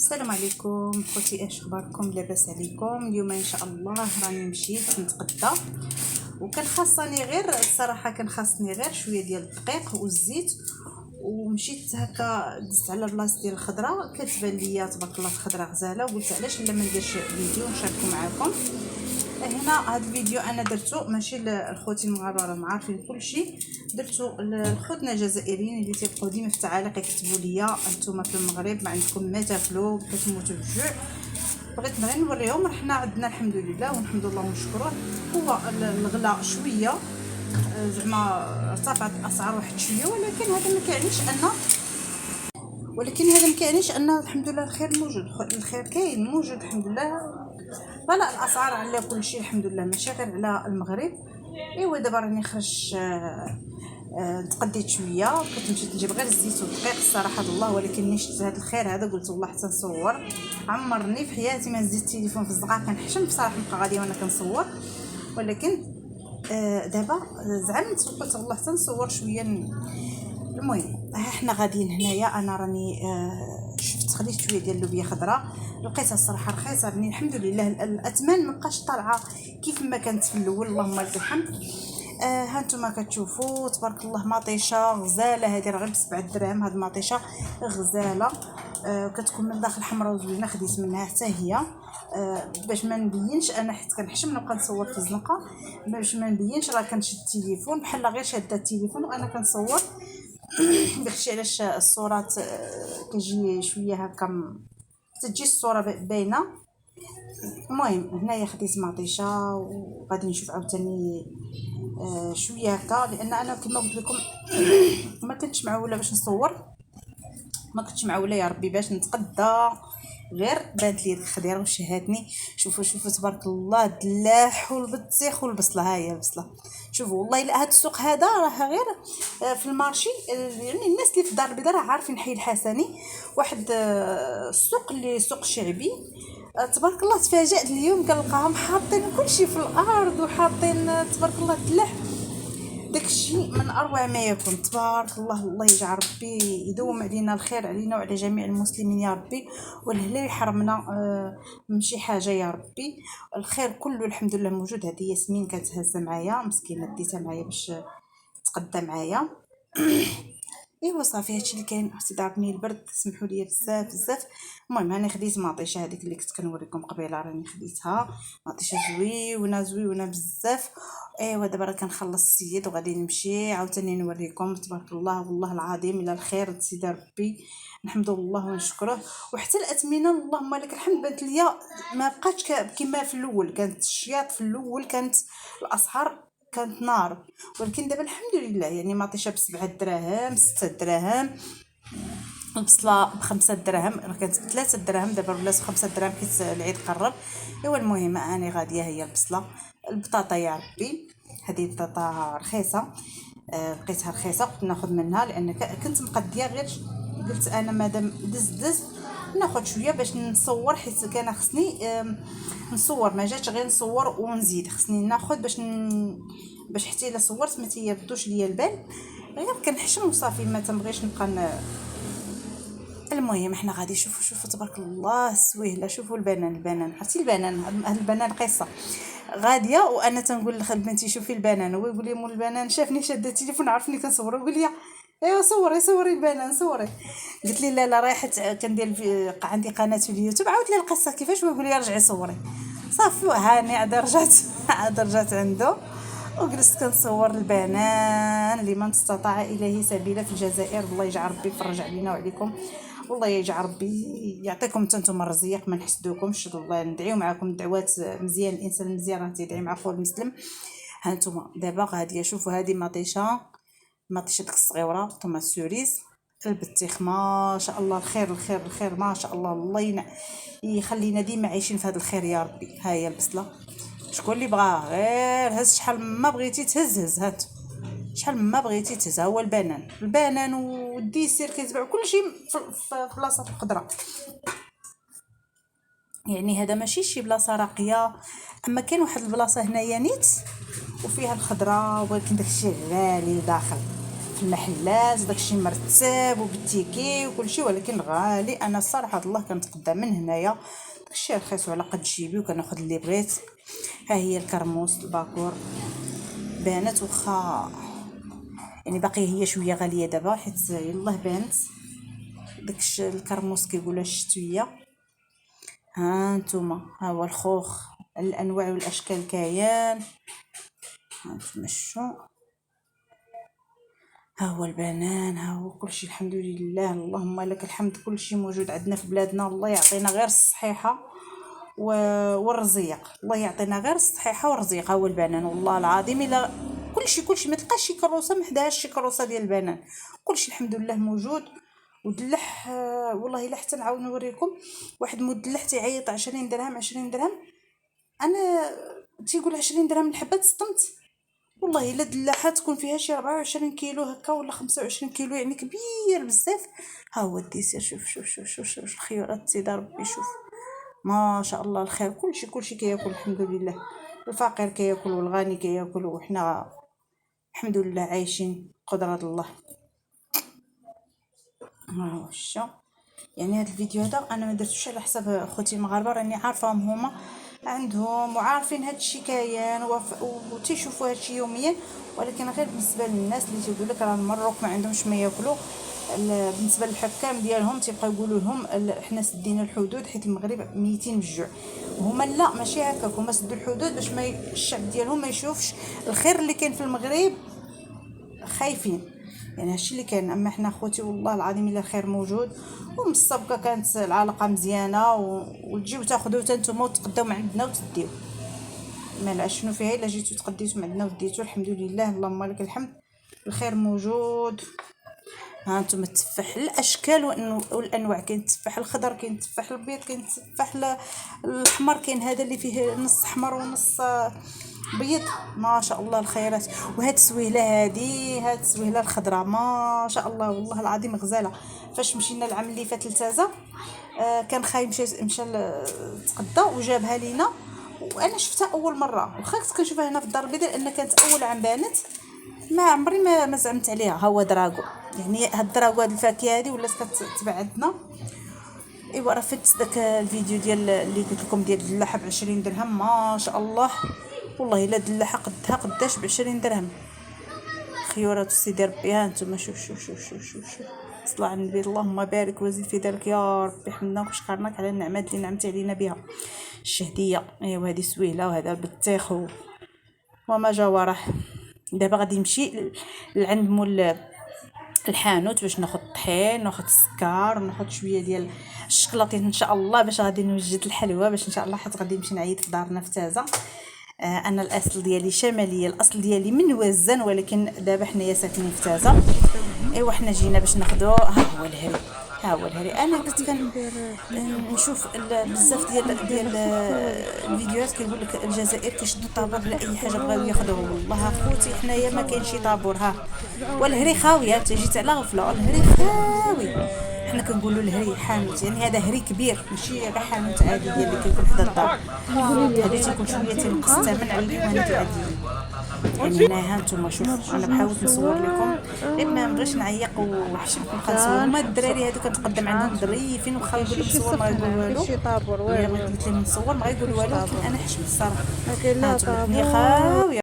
السلام عليكم خوتي، اش اخباركم؟ لاباس عليكم؟ اليوم ان شاء الله راني مشيت نتغدى، وكان خاصني غير الصراحه كان خاصني غير شويه ديال الدقيق والزيت، ومشيت هكا دزت على بلاصه ديال الخضره. كتبان ليا تبارك الله الخضره غزاله، وقلت علاش لا ما نديرش فيديو نشاركو معكم. هنا هذا الفيديو انا درتو ماشي للخوتي المغاربه، راهم عارفين كلشي، درتو للخوتنا الجزائريين اللي تيبقاو ديما في التعاليق يكتبوا ليا انتم في المغرب ما عندكم ما تاكلوا، كتموتوا بالجوع. بغيت غير نوريهم حنا عندنا الحمد لله ونحمد الله ونشكروه. هو الغلاء شويه زعما ارتفعت الاسعار واحد شويه، ولكن هذا ما كيعنيش ان الحمد لله الخير موجود، الخير كاين موجود الحمد لله. فلا الاسعار على كل شيء الحمد لله، ماشي غير على المغرب. ايوا دابا راني خرجت تقديت شويه، كنت مشيت نجيب غير الزيت والدقيق الصراحه الله، ولكن شفت هذا الخير هذا قلت والله حتى نصور. عمرني في حياتي ما زدت التليفون في الزقاق، كنحشم بصراحه نبقى غاديه وانا كنصور، ولكن دابا زعمت وقلت والله حتى نصور شويه. المهم احنا غاديين هنايا، انا راني شفت خديت شويه ديال اللوبيا خضراء، لقيتها الصراحه رخيصه، راني الحمد لله الاثمان ما بقاش طالعه كيف ما كانت في الاول، اللهم لك الحمد. ها انتم كتشوفوا تبارك الله مطيشه غزاله، هذه راه غير ب7 دراهم، هاد المطيشه غزاله. كتكون من داخل حمراء وزوينه، خديت منها حتى هي باش ما نبينش، انا حيت كنحشم نبقى نصور في الزنقه، باش ما نبينش راه كنشد التليفون بحال غير شاده التليفون وانا كنصور. داكشي علاش الصورات كتجي شويه هكا تجي الصوره باينه. المهم هنايا خديت مطيشه وغادي نشوف عاوتاني شويه هكا، لان انا كما قلت لكم ما كنتش معوله باش نصور، ما كنتش معوله يا ربي باش نتقدى، غير بانت لي الخضيره وشهاتني. شوفوا تبارك الله الدلاح والبطيخ والبصله، ها هي البصله. شوفوا والله الا هذا السوق هذا راه غير في المارشي، يعني الناس اللي في الدار البيضاء راه عارفين حي الحسني، واحد السوق اللي سوق شعبي. تبارك الله تفاجأت اليوم كنلقاهم حاطين كلشي في الارض، وحاطين تبارك الله الدلاح، داكشي من اروع ما يكون. تبارك الله، الله يجعل ربي يدوم علينا الخير علينا وعلى جميع المسلمين يا ربي، والهلا يحرمنا من شي حاجه يا ربي. الخير كله الحمد لله موجود. هذه ياسمين كتهز معايا مسكينه، ديتها معايا باش تقدى معايا. ايوا صافي هادشي اللي كاين. اختي ضربني البرد، سمحوا لي بزاف بزاف. المهم انا خديت مطيشه هذيك اللي كنت كنوريكم قبيله، راني خديتها مطيشه زويونه بزاف. ايوا دابا راه كنخلص السيد وغادي نمشي عاوتاني نوريكم. تبارك الله والله العظيم الى الخير سيدي ربي نحمد الله ونشكره. وحتى الاثمنه اللهم لك الحمد بانت ليا ما بقاتش كما في الاول، كانت الشياط في الاول كانت الاسعار كانت نار، ولكن دابا الحمد لله يعني مطيشه ب7 دراهم 6 دراهم، البصله ب5 دراهم، راه كانت ب3 دراهم دابا ولات ب5 دراهم حيت العيد قرب. ايوا المهم اني غاديه هي البصله. البطاطا يا ربي هذه البطاطا رخيصه، لقيتها رخيصه قلت ناخذ منها، لان كنت مقديه غير قلت انا مادام دز ناخذ شويه باش نصور، حيت كان خصني نصور، ما جاتش غير نصور ونزيد، خصني ناخذ باش حتى الا صورت ما تيردوش ليا البال، غير كنحشم وصافي ما تنبغيش نبقى المهم احنا غادي شوفوا تبارك الله السويهله. شوفوا البنان عرفتي البنان، هاد البنان قصه غاديه، وانا تنقول لبنتي شوفي البنان، هو يقول لي مول البنان شافني شاده التليفون عرفني كنصور، يقول لي ايوا صوري البنان صوري. قلت لي لا راه حيت كندير عندي قناه في اليوتيوب، عاود لي القصه كيفاش، ويقول لي رجعي صوري. صافي وهاني عاد رجعت عنده وجلست كنصور البنان. لمن استطاع اليه سبيلا في الجزائر، الله يجعل ربي يفرج علينا وعليكم، والله يجعل ربي يعطيكم نتوما الرزق، ما نحسدوكمش، الله ندعيو معكم الدعوات مزيان، الانسان المزيان راه تيدعي مع خوه المسلم. ها نتوما دابا غادي شوفوا هذه مطيشه ديك الصغيره طوماط سوريز، البطيخ ما شاء الله الخير ما شاء الله، الله يخلينا ديما عايشين في هذا الخير يا ربي. ها هي البصله، شكون اللي بغاها غير هز، شحال ما بغيتي تهز هات، شحال ما بغيتي تهز. هو البنان والديسير كيتباع كلشي في بلاصه الخضره، يعني هذا ماشي شي بلاصه راقيه، اما كاين واحد البلاصه هنايا نيت وفيها الخضره، ولكن داكشي غالي لداخل. في المحلات داكشي مرتب وبالتيكي وكلشي، ولكن غالي. انا الصراحه الله كنتقدى من هنايا داكشي رخيص وعلى قد جيبي وكناخذ اللي بغيت. ها هي الكرموس الباكور بانت، واخا يعني باقي هي شويه غاليه دابا حيت يلاه بانت داكش الكرموس كيقولوا الشتويه. ها نتوما ها هو الخوخ الانواع والاشكال كاين، ها نتوما شو، ها هو البنان، ها هو كلشي الحمد لله اللهم لك الحمد. كلشي موجود عندنا في بلادنا، الله يعطينا غير الصحيحه والرزيق، الله يعطينا غير الصحيحه والرزيق. ها هو البنان والله العظيم الا كلشي ما تلقاش شي كروسه ما حداهاش شي كروسه ديال البنان، كلشي الحمد لله موجود. ودلح والله الا حتى نعاود نوريكم واحد مدلح تيعيط 20 درهم 20 درهم. انا تيقول 20 درهم الحبه تصدمت والله الا دلاحه تكون فيها شي 24 كيلو هكا ولا 25 كيلو، يعني كبير بزاف. ها هو الديسير، شوف شوف شوف شوف, شوف الخيارات سيدي ربي، شوف ما شاء الله الخير. كلشي كياكل الحمد لله، الفقير كياكل والغني كياكل، وحنا الحمد لله عايشين قدرة الله. ها هو الشا، يعني هذا الفيديو هذا انا ما درتوش على حساب خوتي المغاربه، راني عارفاهم هما عندهم وعارفين هذا الشيء كاين وتيشوفوا هذا الشيء يوميا، ولكن غير بالنسبه للناس اللي تيقول لك راه المروك ما عندهمش ما ياكلوا، بالنسبه للحكام ديالهم تيبقاو يقولوا لهم حنا سدينا الحدود حيت المغرب ميتين بالجوع، وهما لا ماشي هكاك، هما سدوا الحدود باش ما الشعب ديالهم ما يشوفش الخير اللي كاين في المغرب، خايفين يعني هادشي اللي كاين. اما حنا خوتي والله العظيم الا الخير موجود، ومن السابقه كانت العلاقه مزيانه وتجيو تاخذوا حتى نتوما وتقداو من عندنا وتديو، ما لا شنو فيها الا جيتو تقديتو من عندنا وديتو الحمد لله اللهم لك الحمد، الخير موجود. ها انتم التفاح الاشكال والانواع، كاين التفاح الخضر، كاين التفاح الابيض، كاين التفاح الاحمر، كاين هذا اللي فيه نص احمر ونص بيض، ما شاء الله الخيرات. وهاد السويله هاد السويله الخضراء ما شاء الله والله العظيم غزاله. فاش مشينا العام اللي فات لتازا كان خاي مشى تقدى وجابها لينا، وانا شفتها اول مره، وخا كنت كنشوفها هنا في الدار البيضاء لان كانت اول عام بانت، ما عمري ما زعمت عليها. ها هو دراغو، يعني هاد الدراغو هاد الفاكهه هذه ولات كتباع عندنا. ايوا راه فت داك الفيديو ديال اللي قلت لكم ديال الدلاحه ب 20 درهم، ما شاء الله والله الا دلاحه قداش ب 20 درهم. خيورات سيدي ربي، ها نتوما شوف صلاه على النبي اللهم بارك وزيد في ذلك يا ربي، حمدناك وشكرناك على النعمات اللي نعمتي علينا بها. الشهديه ايوا هذه سويله، وهذا البطيخ وما جاوراه. دابا غادي نمشي لعند مول الحانوت باش ناخذ الطحين، ناخذ السكر، وناخذ شويه ديال الشكلاطين ان شاء الله، باش غادي نوجد الحلوى باش ان شاء الله حيت غادي نمشي نعيط في دارنا في تازا. انا الاصل ديالي شماليه، الاصل ديالي من وزن، ولكن دابا حنايا ساكنين في تازا. ايوا حنا جينا باش ناخذو. ها هو الهري انا كنت نشوف بزاف ديال الفيديوهات كيقول لك الجزائر كيشدوا الطابور على اي حاجه بغاو ياخذوه. والله اخوتي حنايا ما كاين شي طابور، ها والهري خاويه، جيت على غفله الهري خاوي. حنا كنقولوا الهري حانوت، يعني هذا هري كبير ماشي غير حانوت عادي ديال اللي كيكون حدا الدار، هذا تيكون شويه تنقص الثمن على الحوانت العاديين. يعني هنا ها نتوما شوفوا انا بحاول نصور لكم غير ما نبغيش نعيق وحشمت نبقى نصور. هما الدراري هادو كنتقدم عندهم ظريفين، وخا نقول لهم صور ما يقولوا والو، الا قلت لهم نصور ما يقولوا والو، ولكن انا حشمت الصراحه. ها نتوما خاويه